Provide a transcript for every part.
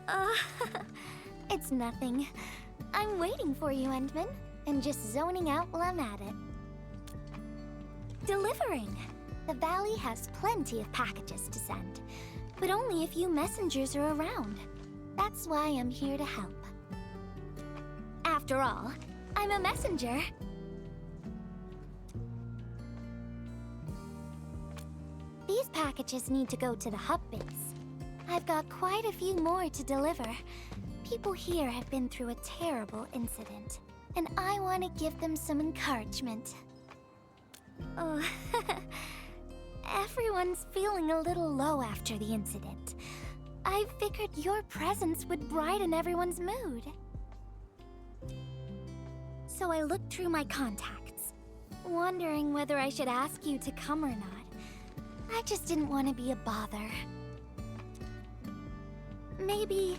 Uh, it's nothing. I'm waiting for you, Endman, and just zoning out while I'm at it. Delivering. The valley has plenty of packages to send, but only a few messengers are around. That's why I'm here to help. After all, I'm a messenger. These packages need to go to the hub base. I've got quite a few more to deliver. People here have been through a terrible incident, and I want to give them some encouragement. Oh, everyone's feeling a little low after the incident. I figured your presence would brighten everyone's mood. So I looked through my contacts, wondering whether I should ask you to come or not. I just didn't want to be a bother. Maybe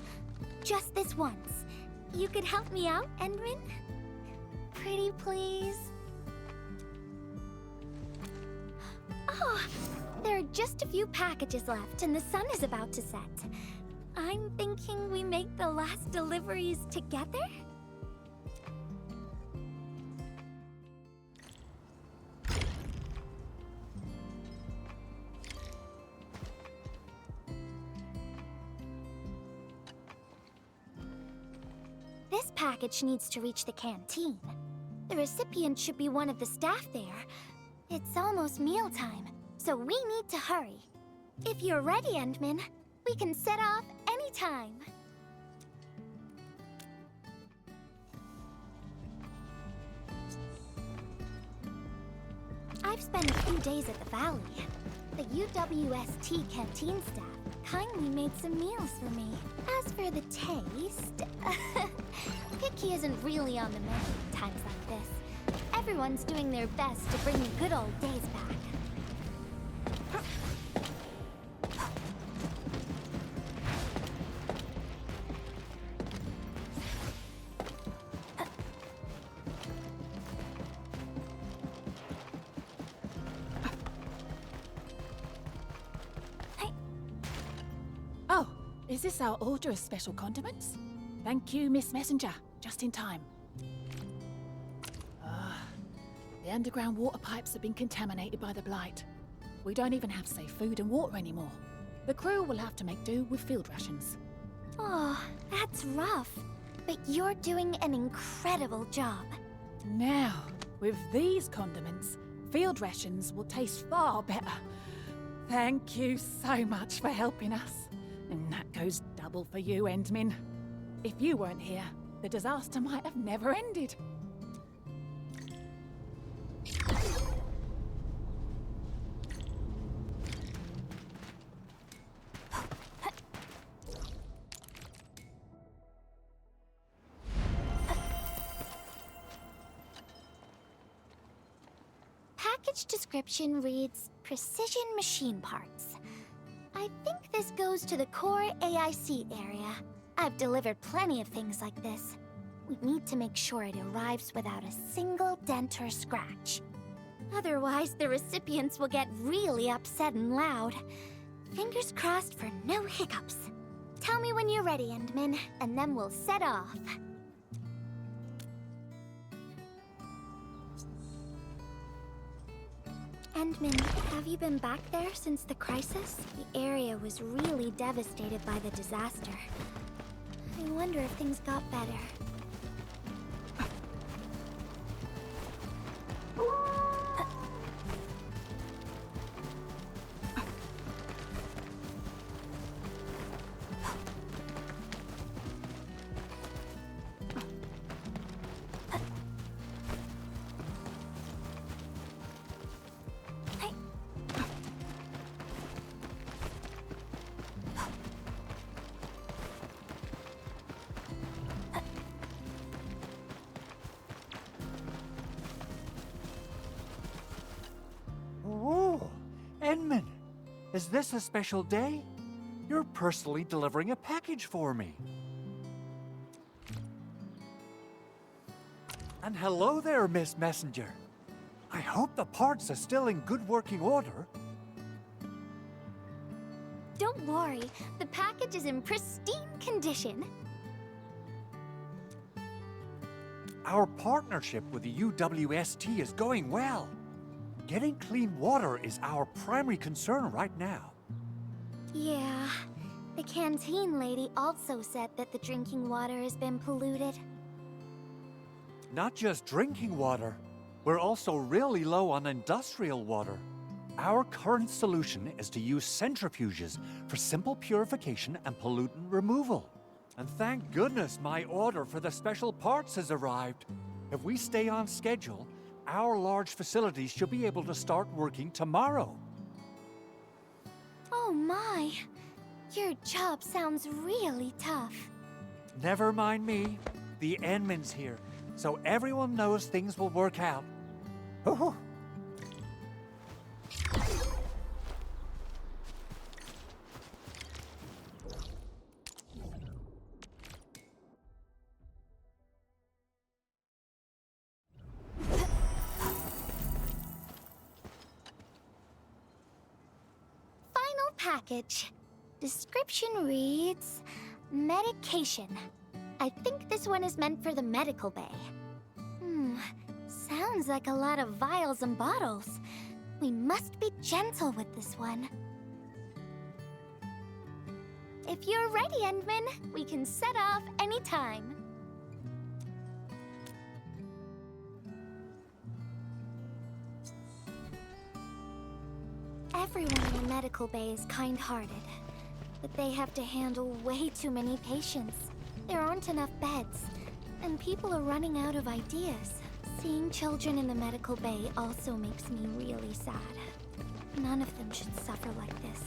just this once, you could help me out, Endman? Pretty please? Oh, there are just a few packages left and the sun is about to set. I'm thinking we make the last deliveries together? This package needs to reach the canteen. The recipient should be one of the staff there. It's almost mealtime, so we need to hurry. If you're ready, Endman, we can set off anytime. I've spent a few days at the valley. The UWST canteen staff kindly made some meals for me. As for the taste, picky isn't really on the menu at times like this. Everyone's doing their best to bring the good old days back. Oh, is this our order of special condiments? Thank you, Miss Messenger. Just in time. The underground water pipes have been contaminated by the blight. We don't even have safe food and water anymore. The crew will have to make do with field rations. Oh, that's rough. But you're doing an incredible job. Now, with these condiments, field rations will taste far better. Thank you so much for helping us. And that goes double for you, Endman. If you weren't here, the disaster might have never ended. Package description reads, Precision Machine Parts. I think this goes to the core AIC area. I've delivered plenty of things like this. We need to make sure it arrives without a single dent or scratch. Otherwise, the recipients will get really upset and loud. Fingers crossed for no hiccups. Tell me when you're ready, Endman, and then we'll set off. Endman, have you been back there since the crisis? The area was really devastated by the disaster. I wonder if things got better. Endman, is this a special day? You're personally delivering a package for me. And hello there, Miss Messenger. I hope the parts are still in good working order. Don't worry, the package is in pristine condition. Our partnership with the UWST is going well. Getting clean water is our primary concern right now. Yeah, the canteen lady also said that the drinking water has been polluted. Not just drinking water, we're also really low on industrial water. Our current solution is to use centrifuges for simple purification and pollutant removal. And thank goodness my order for the special parts has arrived. If we stay on schedule, our large facilities should be able to start working tomorrow. Oh my, your job sounds really tough. Never mind me. The Endman's here, so everyone knows things will work out. Hoo-hoo. Package. Description reads, medication. I think this one is meant for the medical bay. Sounds like a lot of vials and bottles. We must be gentle with this one. If you're ready, Endman, we can set off anytime. Everyone in the medical bay is kind-hearted, but they have to handle way too many patients. There aren't enough beds, and people are running out of ideas. Seeing children in the medical bay also makes me really sad. None of them should suffer like this.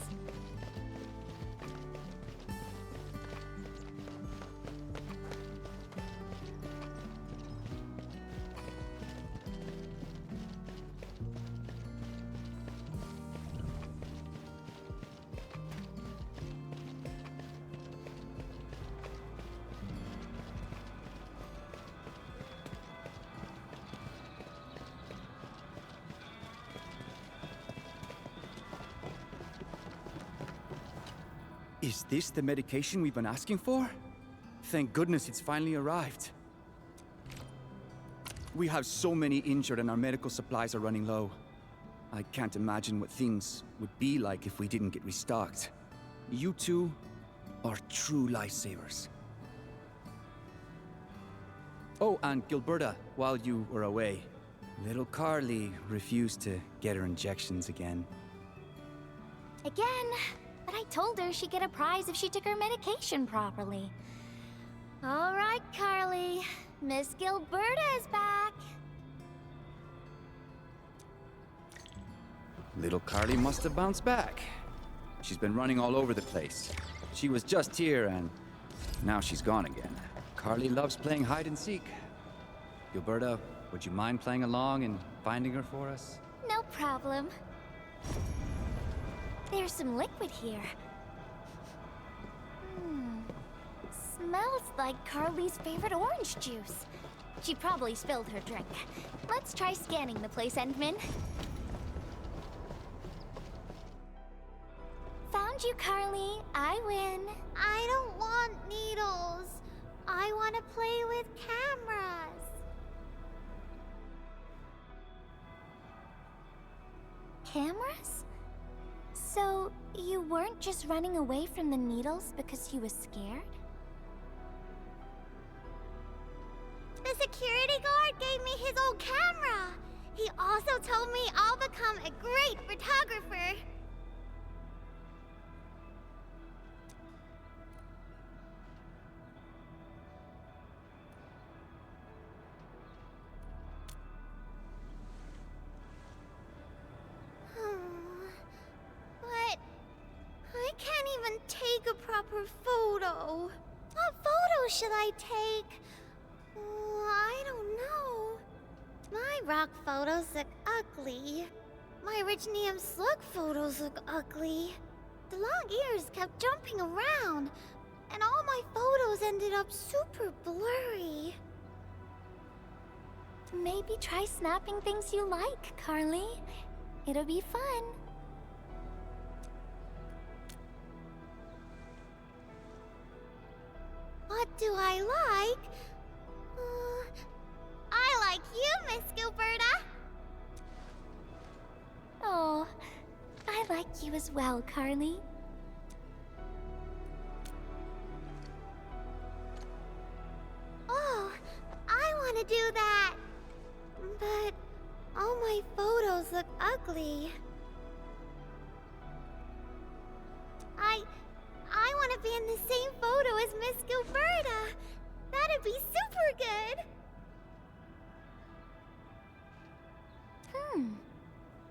Is this the medication we've been asking for? Thank goodness it's finally arrived. We have so many injured and our medical supplies are running low. I can't imagine what things would be like if we didn't get restocked. You two are true lifesavers. Oh, and Gilberta, while you were away, little Carly refused to get her injections again. Again? But I told her she'd get a prize if she took her medication properly. All right, Carly. Miss Gilberta is back. Little Carly must have bounced back. She's been running all over the place. She was just here and now she's gone again. Carly loves playing hide and seek. Gilberta, would you mind playing along and finding her for us? No problem. There's some liquid here. Smells like Carly's favorite orange juice. She probably spilled her drink. Let's try scanning the place, Endman. Found you, Carly. I win. I don't want needles. I want to play with cameras. Cameras? So, you weren't just running away from the needles because you were scared? The security guard gave me his old camera. He also told me I'll become a great photographer. But I can't even take a proper photo. What photo should I take? I don't know. My rock photos look ugly. My Originium slug photos look ugly. The long ears kept jumping around, and all my photos ended up super blurry. Maybe try snapping things you like, Carly. It'll be fun. do I like? I like you, Miss Gilberta. Oh, I like you as well, Carly. Oh, I want to do that. But all my photos look ugly. I want to be in the same photo as Miss Gilberta. That'd be super good.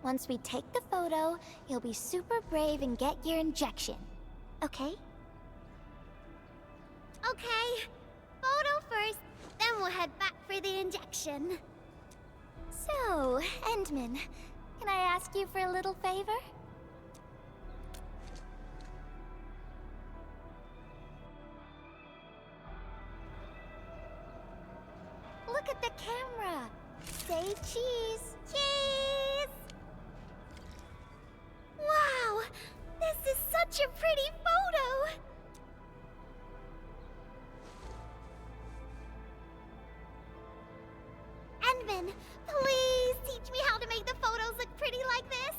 Once we take the photo, you'll be super brave and get your injection. Okay? Okay, photo first, then we'll head back for the injection. So, Endman, can I ask you for a little favor? Look at the camera. Say cheese. Cheese! Wow, this is such a pretty photo. Endman, please teach me how to make the photos look pretty like this.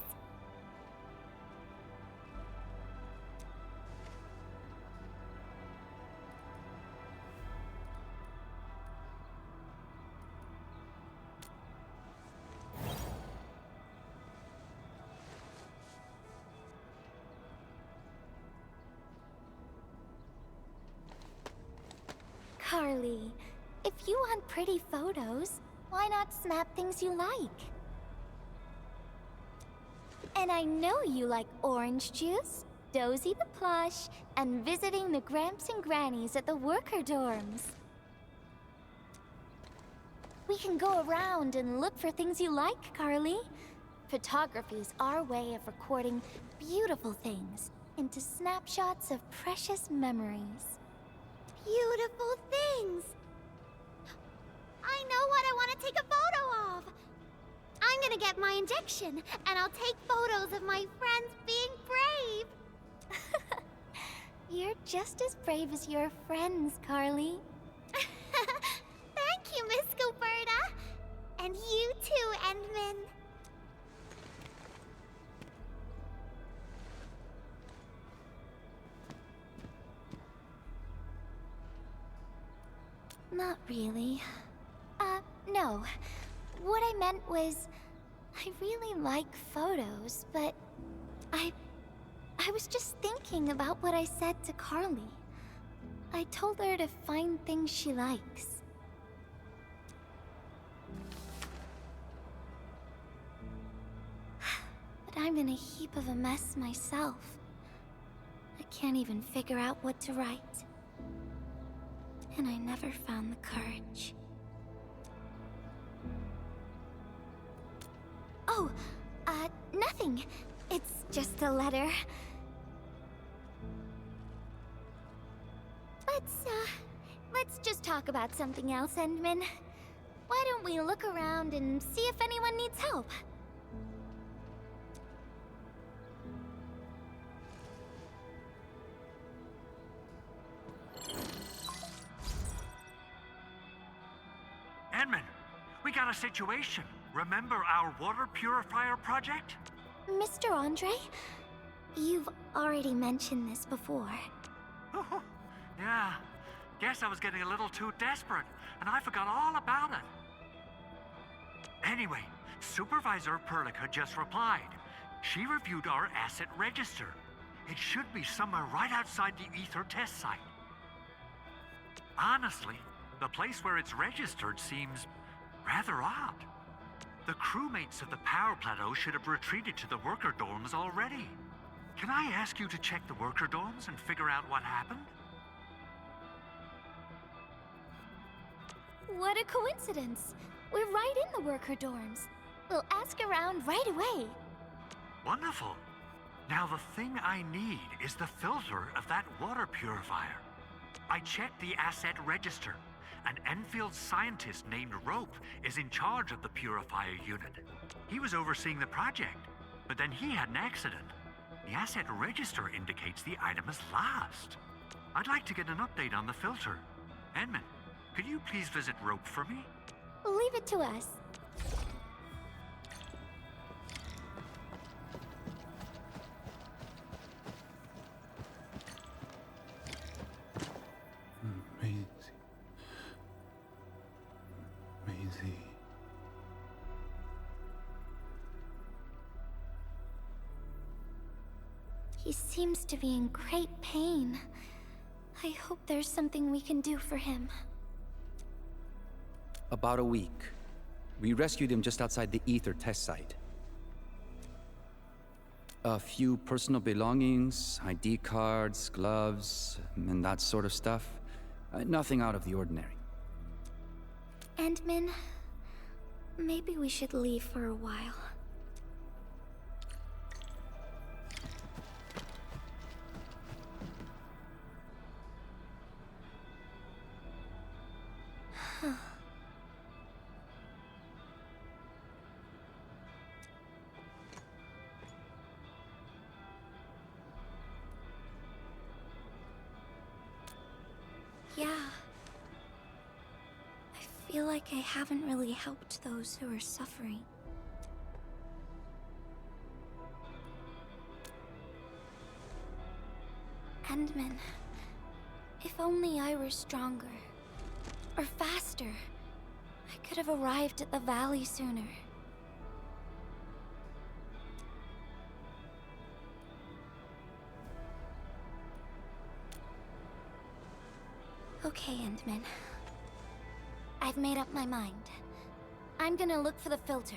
Carly, if you want pretty photos, why not snap things you like? And I know you like orange juice, Dozy the plush, and visiting the Gramps and Grannies at the worker dorms. We can go around and look for things you like, Carly. Photography's our way of recording beautiful things into snapshots of precious memories. Beautiful things. I know what I want to take a photo of. I'm gonna get my injection, and I'll take photos of my friends being brave. You're just as brave as your friends, Carly. Thank you, Miss Gilberta. And you too, Endman. Not really. No. What I meant was, I really like photos, but I was just thinking about what I said to Carly. I told her to find things she likes. But I'm in a heap of a mess myself. I can't even figure out what to write. And I never found the courage. Oh, nothing. It's just a letter. Let's just talk about something else, Endman. Why don't we look around and see if anyone needs help? Edmund, we got a situation. Remember our water purifier project? Mr. Andre, you've already mentioned this before. Yeah. Guess I was getting a little too desperate, and I forgot all about it. Anyway, Supervisor Perlica just replied. She reviewed our asset register. It should be somewhere right outside the Ether test site. Honestly, the place where it's registered seems rather odd. The crewmates of the power plateau should have retreated to the worker dorms already. Can I ask you to check the worker dorms and figure out what happened? What a coincidence. We're right in the worker dorms. We'll ask around right away. Wonderful. Now the thing I need is the filter of that water purifier. I checked the asset register. An Enfield scientist named Rope is in charge of the purifier unit. He was overseeing the project, but then he had an accident. The asset register indicates the item is lost. I'd like to get an update on the filter. Edmund, could you please visit Rope for me? Leave it to us. Maisie. Maisie. He seems to be in great pain. I hope there's something we can do for him. About a week. We rescued him just outside the Ether test site. A few personal belongings, ID cards, gloves, and that sort of stuff. Nothing out of the ordinary. Endman, maybe we should leave for a while. Yeah. I feel like I haven't really helped those who are suffering. Endman, if only I were stronger. Or faster. I could have arrived at the valley sooner. Okay, Endman. I've made up my mind. I'm gonna look for the filter.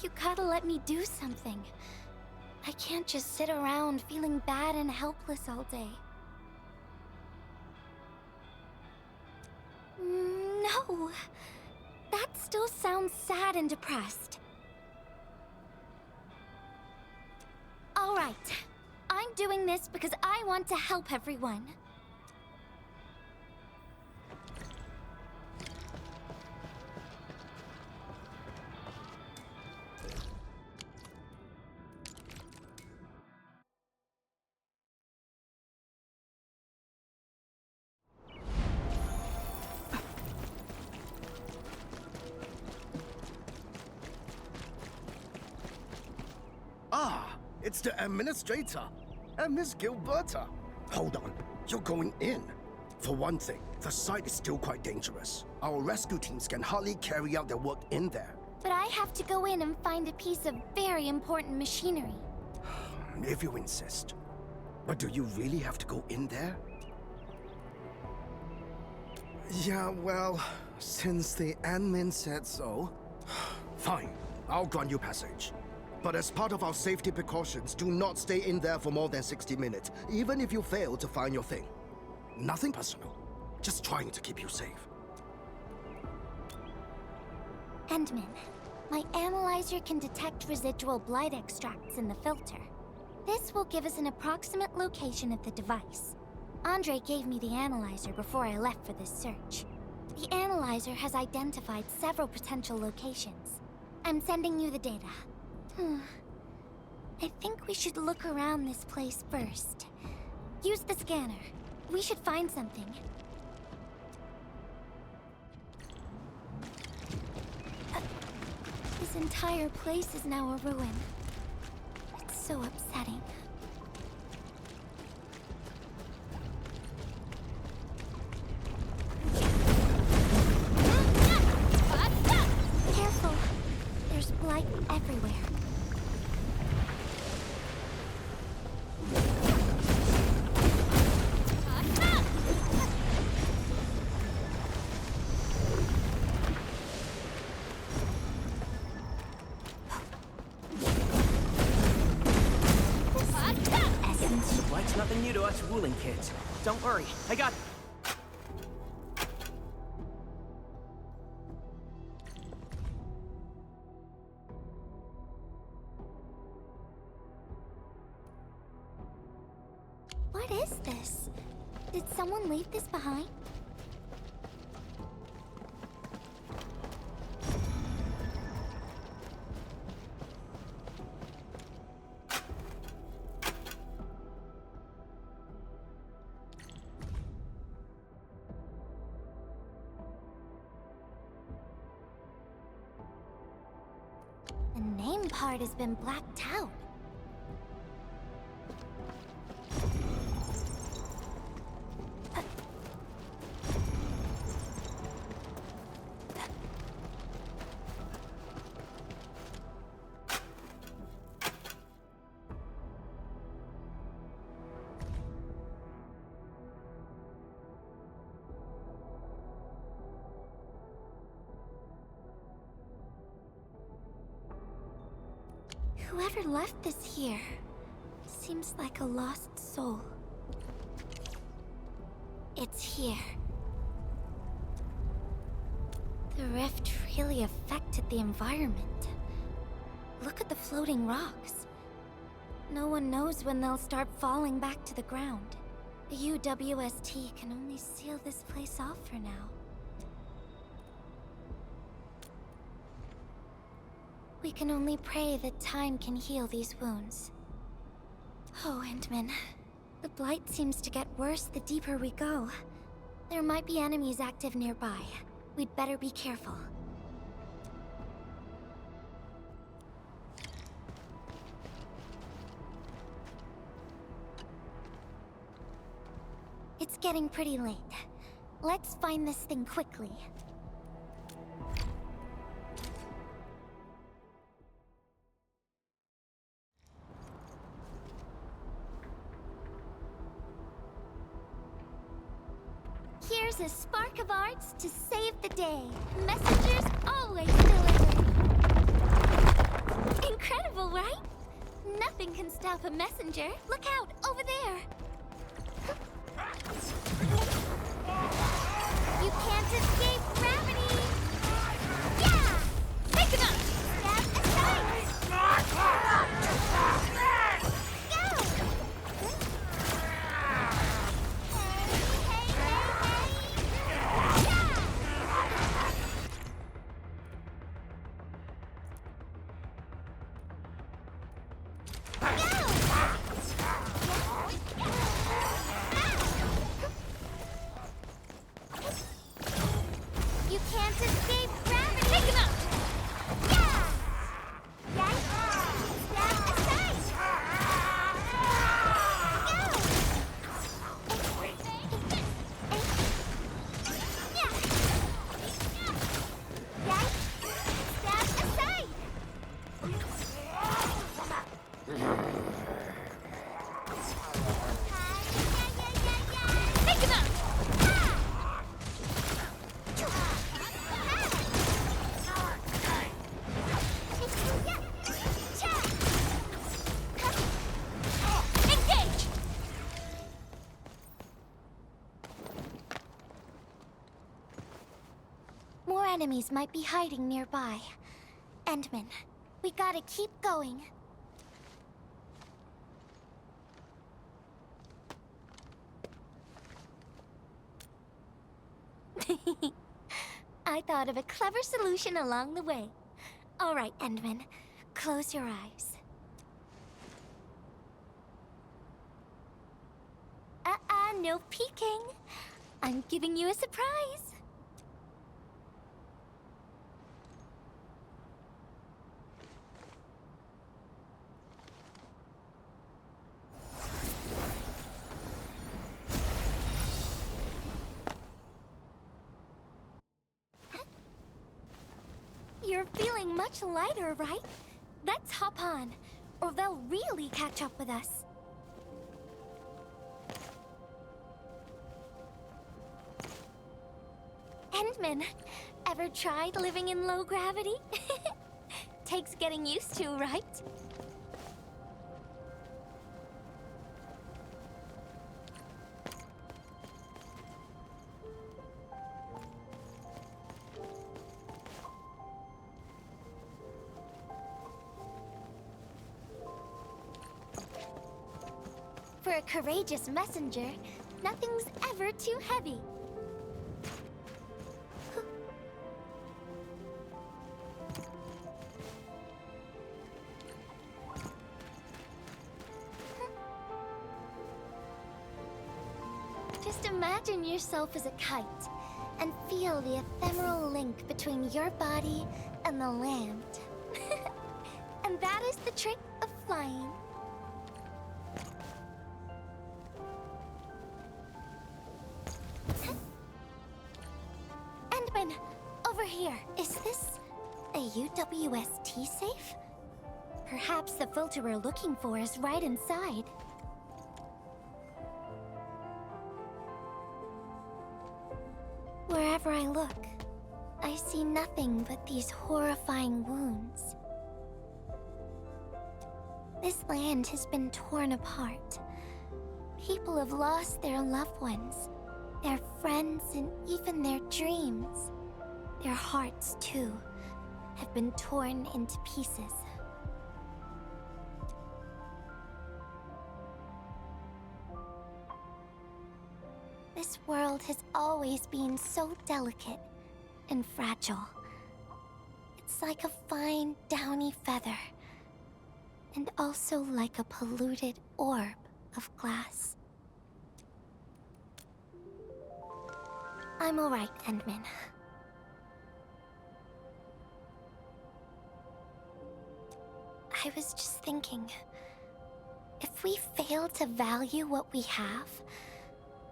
You gotta let me do something. I can't just sit around feeling bad and helpless all day. No! That still sounds sad and depressed. All right. I'm doing this because I want to help everyone. Ah, it's the administrator. And Miss Gilberta. Hold on, you're going in. For one thing, the site is still quite dangerous. Our rescue teams can hardly carry out their work in there. But I have to go in and find a piece of very important machinery. If you insist. But do you really have to go in there? Yeah, well, since the admin said so. Fine, I'll grant you passage. But as part of our safety precautions, do not stay in there for more than 60 minutes, even if you fail to find your thing. Nothing personal, just trying to keep you safe. Endman, my analyzer can detect residual blight extracts in the filter. This will give us an approximate location of the device. Andre gave me the analyzer before I left for this search. The analyzer has identified several potential locations. I'm sending you the data. I think we should look around this place first. Use the scanner. We should find something. This entire place is now a ruin. It's so upsetting. Careful. There's blight everywhere. Blight's nothing new to us Wooling kids. Don't worry, I got... What is this? Did someone leave this behind? name part has been blacked out. Whoever left this here seems like a lost soul. It's here. The rift really affected the environment. Look at the floating rocks. No one knows when they'll start falling back to the ground. The UWST can only seal this place off for now. We can only pray that time can heal these wounds. Oh, Endman. The blight seems to get worse the deeper we go. There might be enemies active nearby. We'd better be careful. It's getting pretty late. Let's find this thing quickly. Here's a spark of arts to save the day. Messengers always deliver. Incredible, right? Nothing can stop a messenger. Look out, over there. You can't escape gravity. Yeah! Take them out! Step aside! Go! You can't escape gravity! Take him out! Yeah! Yes! Step aside! Go! Yeah! Yes! Step aside! Take him out! Engage! More enemies might be hiding nearby. Endman, we gotta keep going. I thought of a clever solution along the way. All right, Endman, close your eyes. No peeking. I'm giving you a surprise. You're feeling much lighter, right? Let's hop on, or they'll really catch up with us. Endman, ever tried living in low gravity? Takes getting used to, right? For a courageous messenger, nothing's ever too heavy. Just imagine yourself as a kite, and feel the ephemeral link between your body and the land. is the trick of flying. Endman, over here. Is this a UWST safe? Perhaps the filter we're looking for is right inside. Wherever I look, I see nothing but these horrifying wounds. This land has been torn apart. People have lost their loved ones, their friends, and even their dreams. Their hearts, too, have been torn into pieces. This world has always been so delicate and fragile. It's like a fine, downy feather, and also like a polluted orb of glass. I'm all right, Endman. I was just thinking, if we fail to value what we have,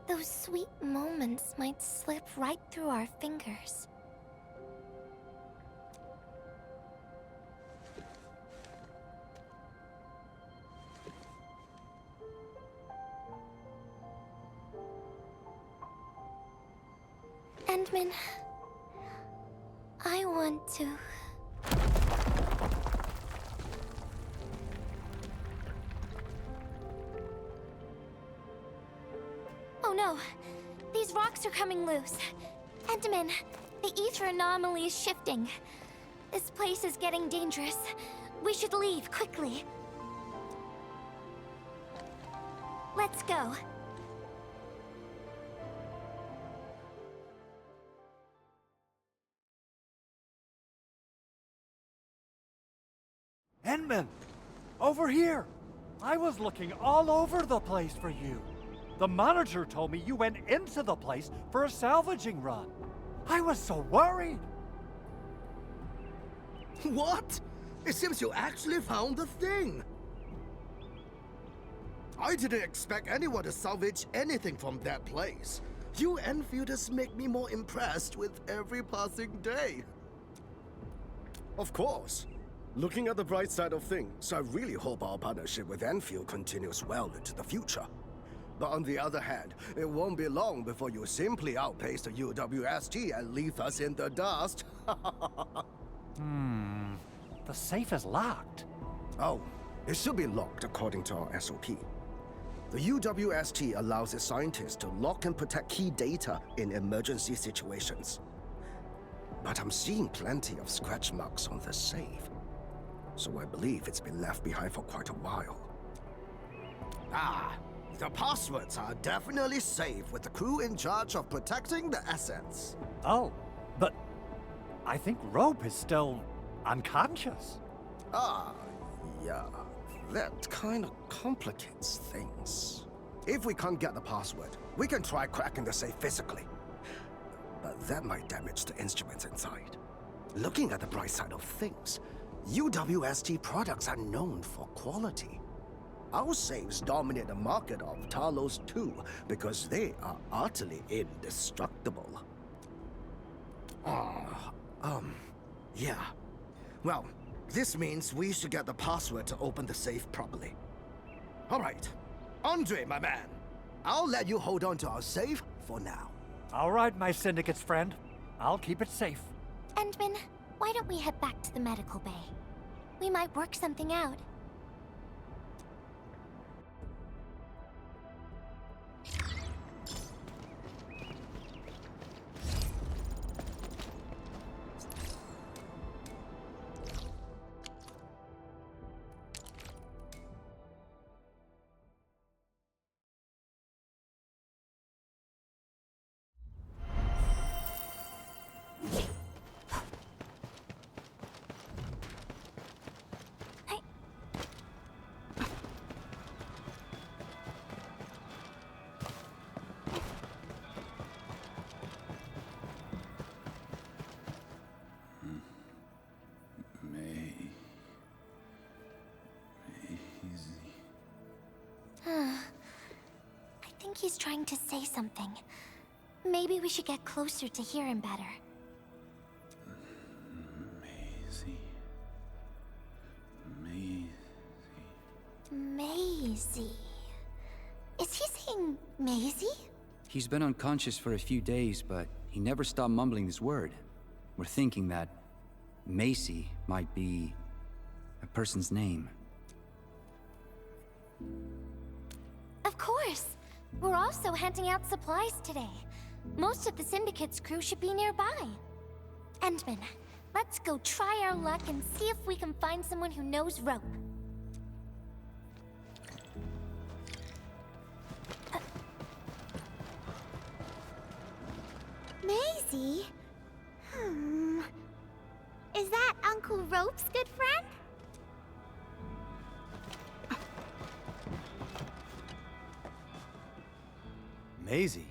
those sweet moments might slip right through our fingers. Endman, I want to... Oh no! These rocks are coming loose. Endman, the ether anomaly is shifting. This place is getting dangerous. We should leave quickly. Let's go. Endman! Over here! I was looking all over the place for you. The manager told me you went into the place for a salvaging run. I was so worried. What? It seems you actually found the thing. I didn't expect anyone to salvage anything from that place. You Enfielders make me more impressed with every passing day. Of course. Looking at the bright side of things, I really hope our partnership with Enfield continues well into the future. But on the other hand, it won't be long before you simply outpace the UWST and leave us in the dust. The safe is locked. Oh, it should be locked according to our SOP. The UWST allows its scientists to lock and protect key data in emergency situations. But I'm seeing plenty of scratch marks on the safe, so I believe it's been left behind for quite a while. The passwords are definitely safe with the crew in charge of protecting the assets. Oh, but I think Rope is still unconscious. Yeah. That kind of complicates things. If we can't get the password, we can try cracking the safe physically. But that might damage the instruments inside. Looking at the bright side of things, UWST products are known for quality. Our safes dominate the market of Talos too, because they are utterly indestructible. Yeah. Well, this means we should get the password to open the safe properly. All right. Andre, my man. I'll let you hold on to our safe for now. All right, my syndicate's friend. I'll keep it safe. Endman, why don't we head back to the medical bay? We might work something out. think he's trying to say something. Maybe we should get closer to hear him better. Maisie. Maisie. Maisie. Is he saying Maisie? He's been unconscious for a few days, but he never stopped mumbling this word. We're thinking that Macy might be a person's name. Of course. We're also handing out supplies today. Most of the Syndicate's crew should be nearby. Endman, let's go try our luck and see if we can find someone who knows rope. Maisie? Is that Uncle Rope's good friend? Maisie?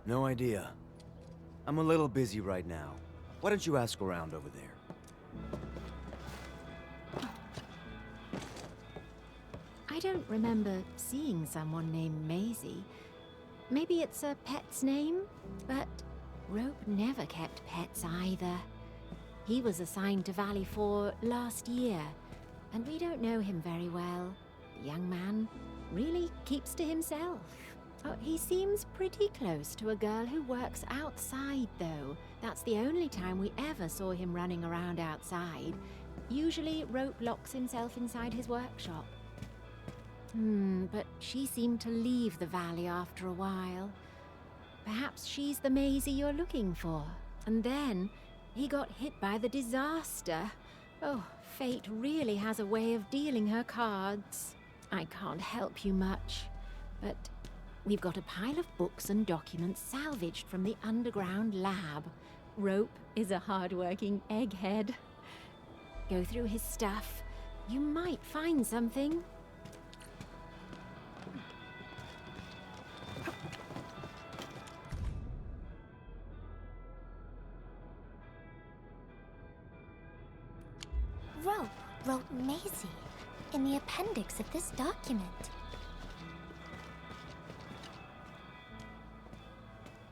No idea. I'm a little busy right now. Why don't you ask around over there? I don't remember seeing someone named Maisie. Maybe it's a pet's name? But Rope never kept pets either. He was assigned to Valley 4 last year, and we don't know him very well. The young man really keeps to himself. Oh, he seems pretty close to a girl who works outside, though. That's the only time we ever saw him running around outside. Usually, Rope locks himself inside his workshop. But she seemed to leave the valley after a while. Perhaps she's the Maisie you're looking for. And then, he got hit by the disaster. Oh, fate really has a way of dealing her cards. I can't help you much, but we've got a pile of books and documents salvaged from the underground lab. Rope is a hard-working egghead. Go through his stuff. You might find something. Rope wrote Maisie in the appendix of this document.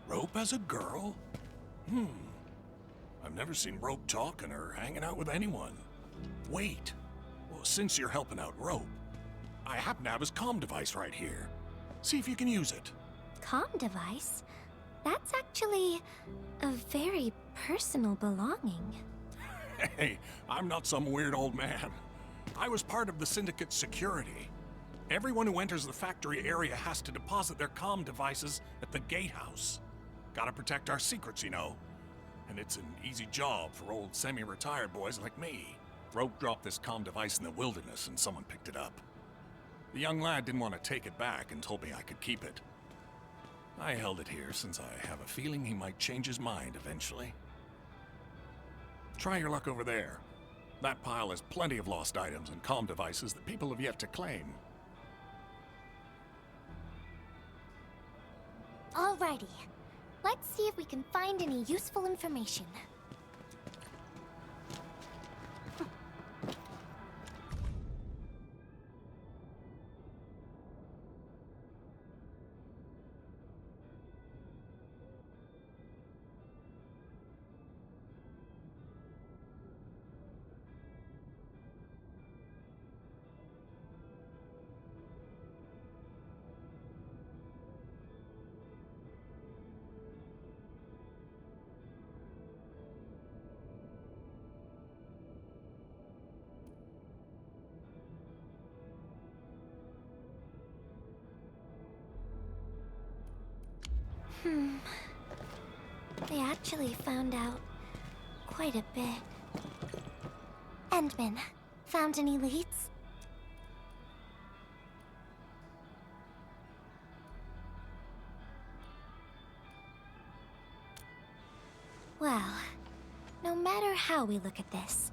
Rope as a girl? I've never seen Rope talking or hanging out with anyone. Wait. Well, since you're helping out Rope, I happen to have his comm device right here. See if you can use it. Comm device? That's actually a very personal belonging. Hey, I'm not some weird old man. I was part of the Syndicate's security. Everyone who enters the factory area has to deposit their comm devices at the gatehouse. Gotta protect our secrets, you know. And it's an easy job for old semi-retired boys like me. Rope dropped this comm device in the wilderness and someone picked it up. The young lad didn't want to take it back and told me I could keep it. I held it here since I have a feeling he might change his mind eventually. Try your luck over there. That pile has plenty of lost items and comm devices that people have yet to claim. Alrighty. Let's see if we can find any useful information. They actually found out quite a bit. Endman, found any leads? Well, no matter how we look at this,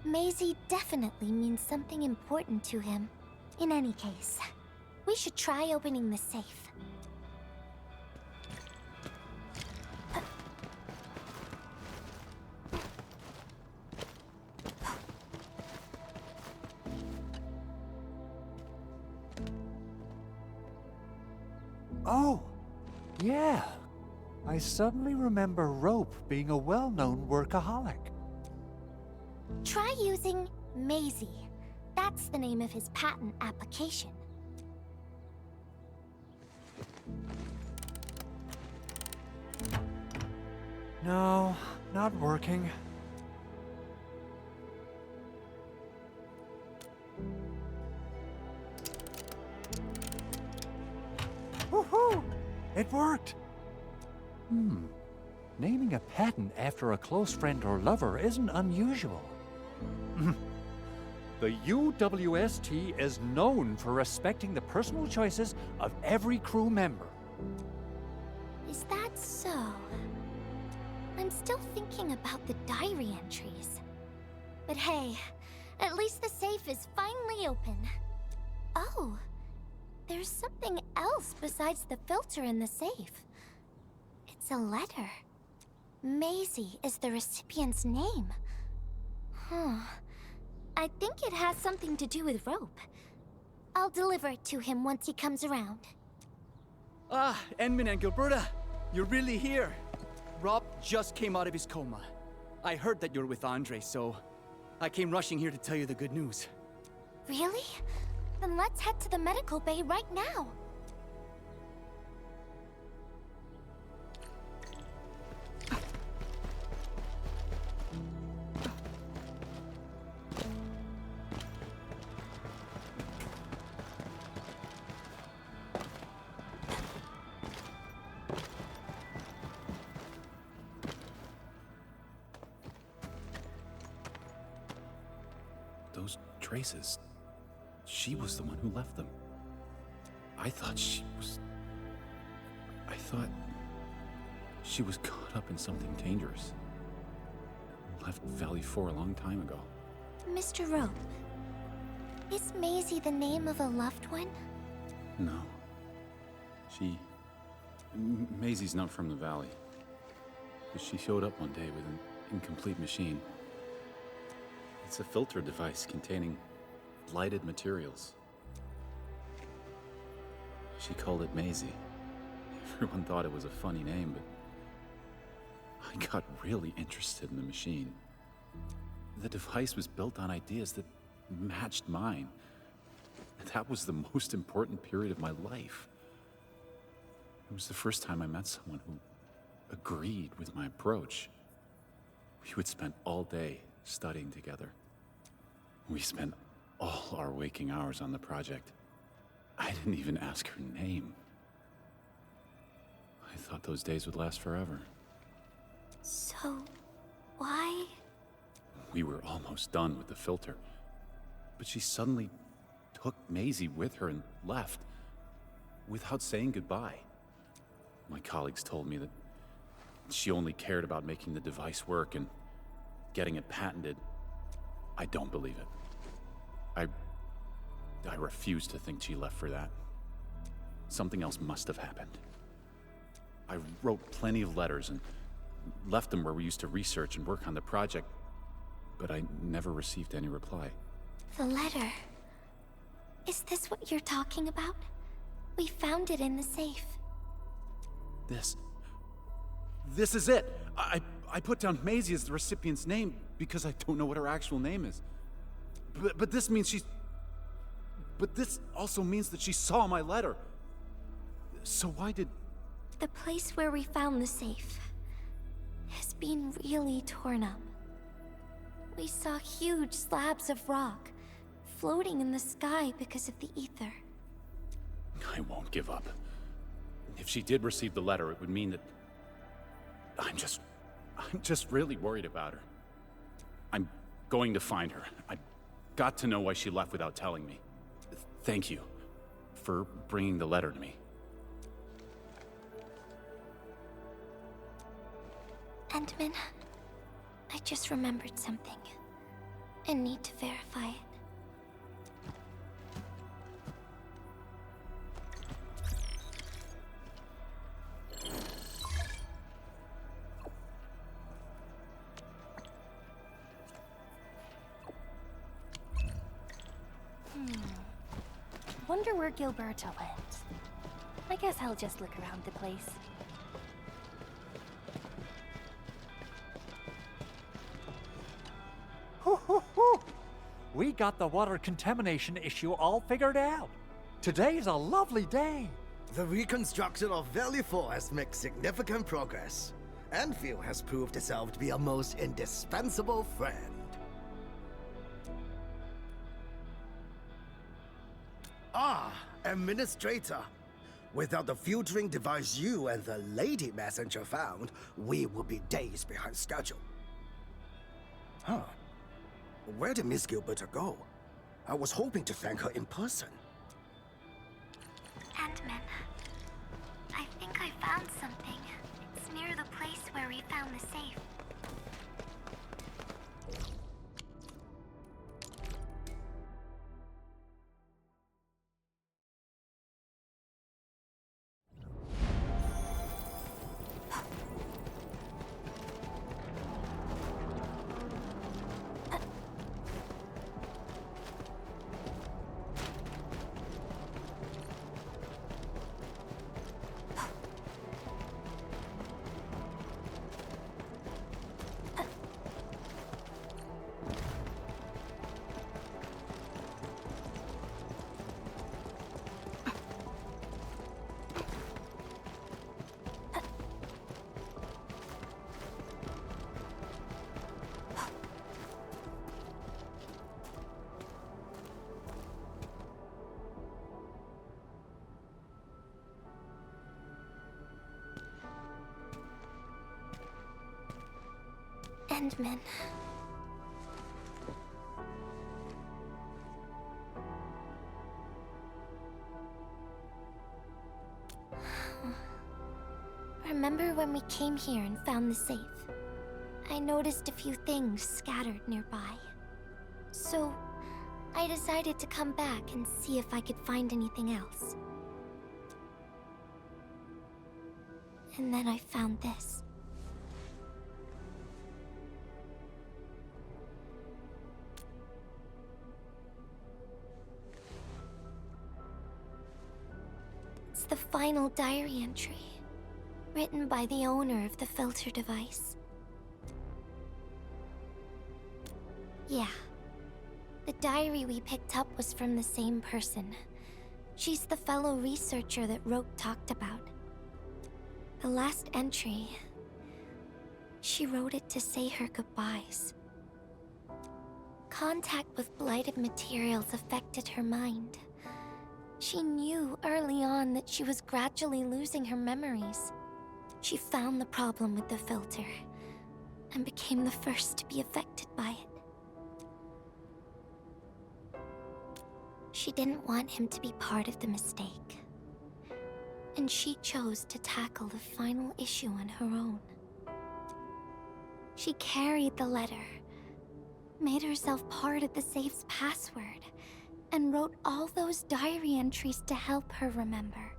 Maisie definitely means something important to him. In any case, we should try opening the safe. Oh, yeah. I suddenly remember Rope being a well-known workaholic. Try using Maisie. That's the name of his patent application. No, not working. Woohoo! It worked! Naming a patent after a close friend or lover isn't unusual. The UWST is known for respecting the personal choices of every crew member. Is that so? I'm still thinking about the diary entries. But hey, at least the safe is finally open. Oh, there's something else besides the filter in the safe. It's a letter. Maisie is the recipient's name. I think it has something to do with Rope. I'll deliver it to him once he comes around. Ah, Endman and Gilberta, you're really here. Rob just came out of his coma. I heard that you're with Andre, so I came rushing here to tell you the good news. Really? Then let's head to the medical bay right now. Those traces. She was the one who left them. I thought she was caught up in something dangerous. Left Valley 4 a long time ago. Mr. Rope, is Maisie the name of a loved one? No. Maisie's not from the Valley. She showed up one day with an incomplete machine. It's a filter device containing lighted materials. She called it Maisie. Everyone thought it was a funny name, but I got really interested in the machine. The device was built on ideas that matched mine. That was the most important period of my life. It was the first time I met someone who agreed with my approach. We would spend all day studying together. We spent all our waking hours on the project. I didn't even ask her name. I thought those days would last forever. So, why? We were almost done with the filter, but she suddenly took Maisie with her and left without saying goodbye. My colleagues told me that she only cared about making the device work and getting it patented. I don't believe it. I refuse to think she left for that. Something else must have happened. I wrote plenty of letters and left them where we used to research and work on the project, but I never received any reply. The letter. Is this what you're talking about? We found it in the safe. This is it! I put down Maisie as the recipient's name because I don't know what her actual name is. But this means she's... But this also means that she saw my letter. So why did... The place where we found the safe has been really torn up. We saw huge slabs of rock floating in the sky because of the ether. I won't give up. If she did receive the letter, it would mean that... I'm just really worried about her. I'm going to find her. I've got to know why she left without telling me. Thank you for bringing the letter to me. Endman, I just remembered something. I need to verify it. Wonder where Gilberta went. I guess I'll just look around the place. Hoo hoo hoo! We got the water contamination issue all figured out. Today's a lovely day. The reconstruction of Valley 4 has made significant progress. Endfield has proved itself to be a most indispensable friend. Ah, Administrator. Without the filtering device you and the lady messenger found, we would be days behind schedule. Huh. Where did Miss Gilberta go? I was hoping to thank her in person. Endman, I think I found something. It's near the place where we found the safe. Endman. Remember when we came here and found the safe? I noticed a few things scattered nearby. So, I decided to come back and see if I could find anything else. And then I found this. It's the final diary entry, written by the owner of the filter device. Yeah. The diary we picked up was from the same person. She's the fellow researcher that Roke talked about. The last entry, she wrote it to say her goodbyes. Contact with blighted materials affected her mind. She knew early on that she was gradually losing her memories. She found the problem with the filter and became the first to be affected by it. She didn't want him to be part of the mistake. And she chose to tackle the final issue on her own. She carried the letter, made herself part of the safe's password, and wrote all those diary entries to help her remember.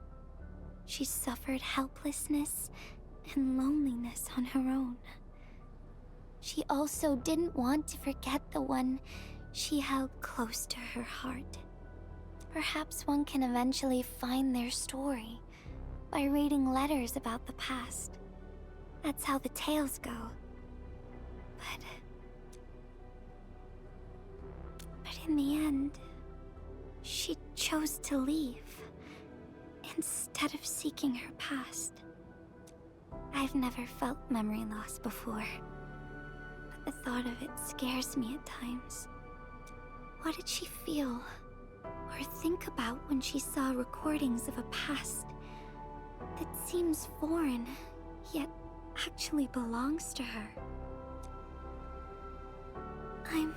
She suffered helplessness and loneliness on her own. She also didn't want to forget the one she held close to her heart. Perhaps one can eventually find their story by reading letters about the past. That's how the tales go. But in the end, she chose to leave instead of seeking her past. I've never felt memory loss before, but the thought of it scares me at times. What did she feel or think about when she saw recordings of a past that seems foreign, yet actually belongs to her? I'm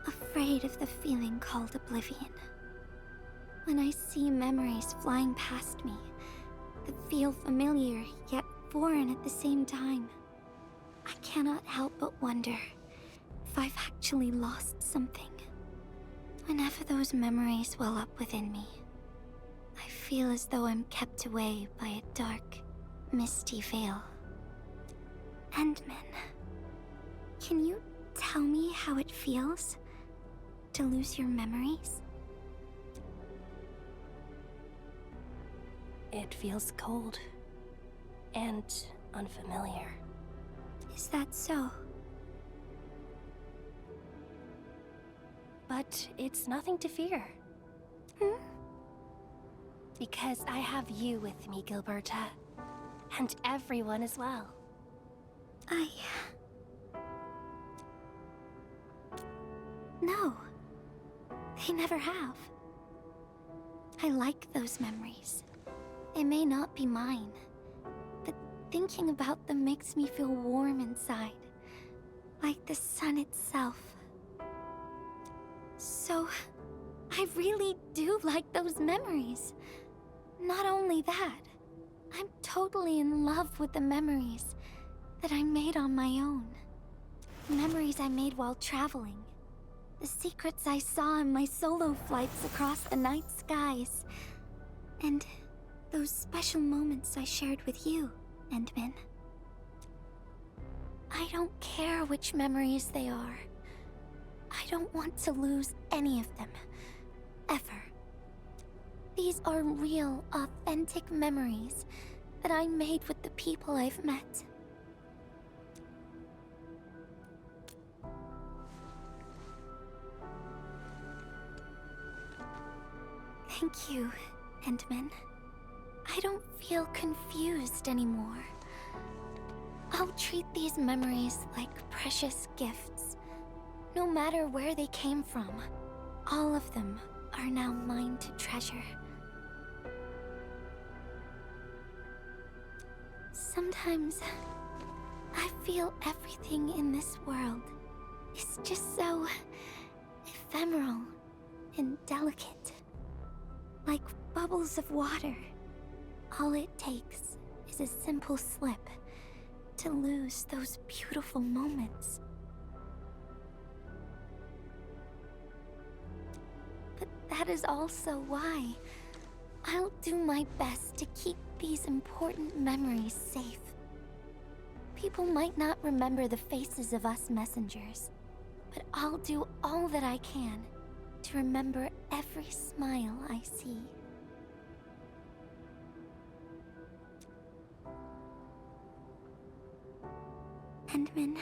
afraid of the feeling called oblivion. When I see memories flying past me that feel familiar yet foreign at the same time, I cannot help but wonder if I've actually lost something. Whenever those memories well up within me, I feel as though I'm kept away by a dark, misty veil. Endman, can you tell me how it feels to lose your memories? It feels cold. And unfamiliar. Is that so? But it's nothing to fear. Because I have you with me, Gilberta. And everyone as well. No. They never have. I like those memories. They may not be mine, but thinking about them makes me feel warm inside. Like the sun itself. So, I really do like those memories. Not only that, I'm totally in love with the memories that I made on my own. Memories I made while traveling. The secrets I saw in my solo flights across the night skies. And those special moments I shared with you, Endmin. I don't care which memories they are. I don't want to lose any of them. Ever. These are real, authentic memories that I made with the people I've met. Thank you, Endmin. I don't feel confused anymore. I'll treat these memories like precious gifts. No matter where they came from, all of them are now mine to treasure. Sometimes, I feel everything in this world is just so ephemeral and delicate. Like bubbles of water. All it takes is a simple slip to lose those beautiful moments. But that is also why I'll do my best to keep these important memories safe. People might not remember the faces of us messengers, but I'll do all that I can to remember every smile I see. Endmin,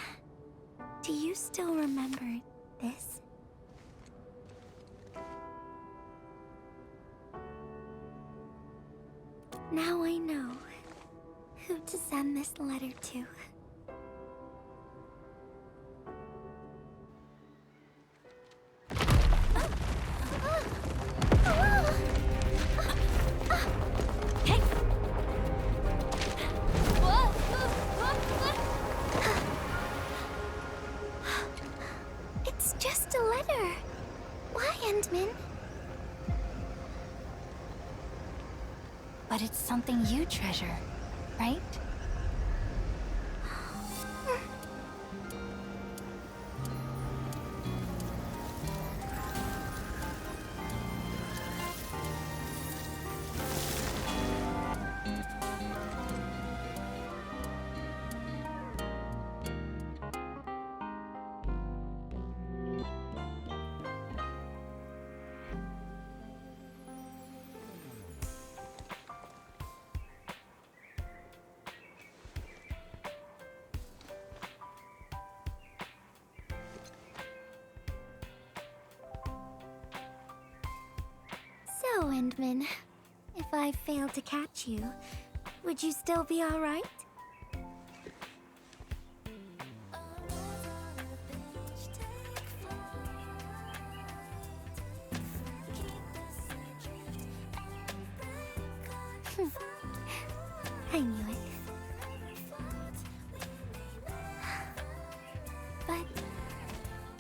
do you still remember this? Now I know who to send this letter to. It's just a letter. Why, Endmin? But it's something you treasure, right? So, Endmin, if I fail to catch you, would you still be all right? I knew it. But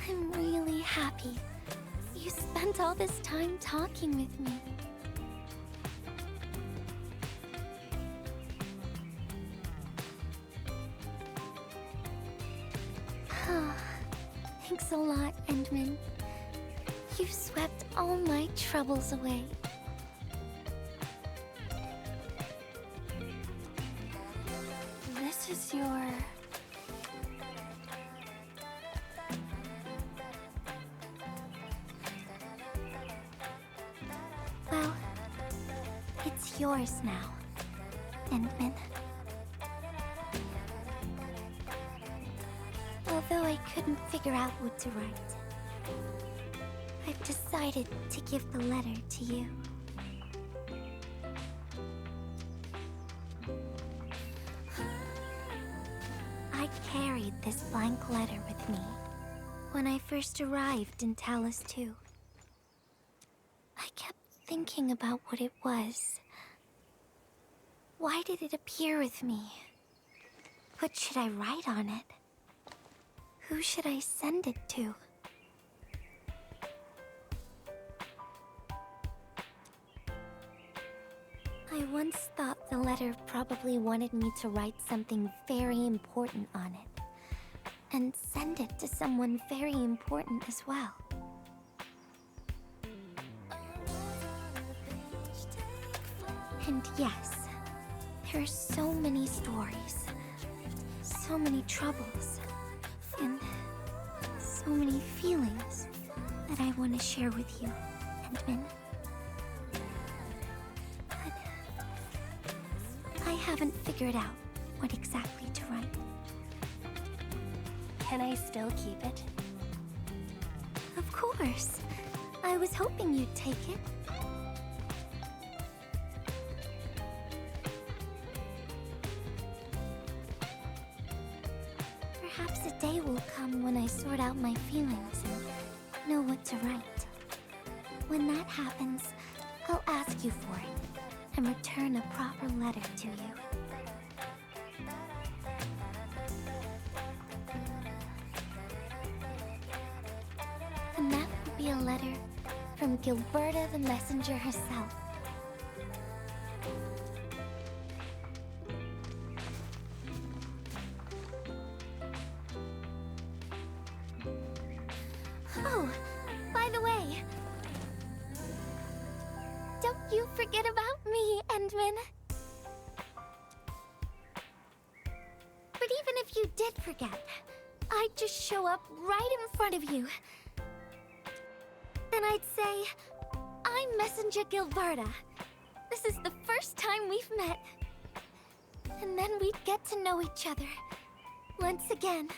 I'm really happy you spent all this time talking with me. Thanks a lot, Endmin. You swept all my troubles away. This is your... Well, it's yours now. Endman. Although I couldn't figure out what to write, I've decided to give the letter to you. I carried this blank letter with me when I first arrived in Talus 2. I kept thinking about what it was. Why did it appear with me? What should I write on it? Who should I send it to? I once thought the letter probably wanted me to write something very important on it, and send it to someone very important as well. And yes, there are so many stories, so many troubles, and so many feelings that I want to share with you, Endman. But I haven't figured out what exactly to write. Can I still keep it? Of course. I was hoping you'd take it. Perhaps a day will come when I sort out my feelings and know what to write. When that happens, I'll ask you for it and return a proper letter to you. And that would be a letter from Gilberta the Messenger herself. Oh, by the way, don't you forget about me, Endman. But even if you did forget, I'd just show up right in front of you. Then I'd say, I'm Messenger Gilberta. This is the first time we've met. And then we'd get to know each other once again.